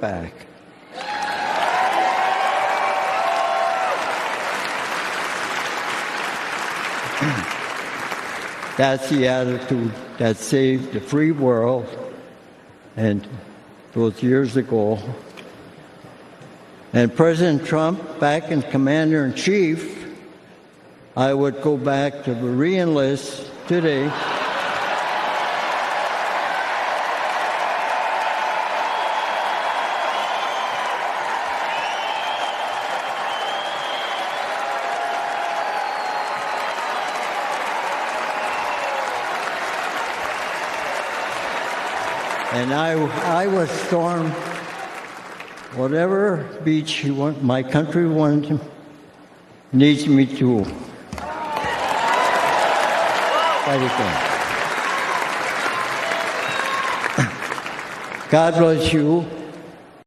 back. That's the attitude that saved the free world, and those years ago. And President Trump, back in Commander-in-Chief, I would go back to the Reenlist today. And I would storm whatever beach my country needs me to fight again. God bless you.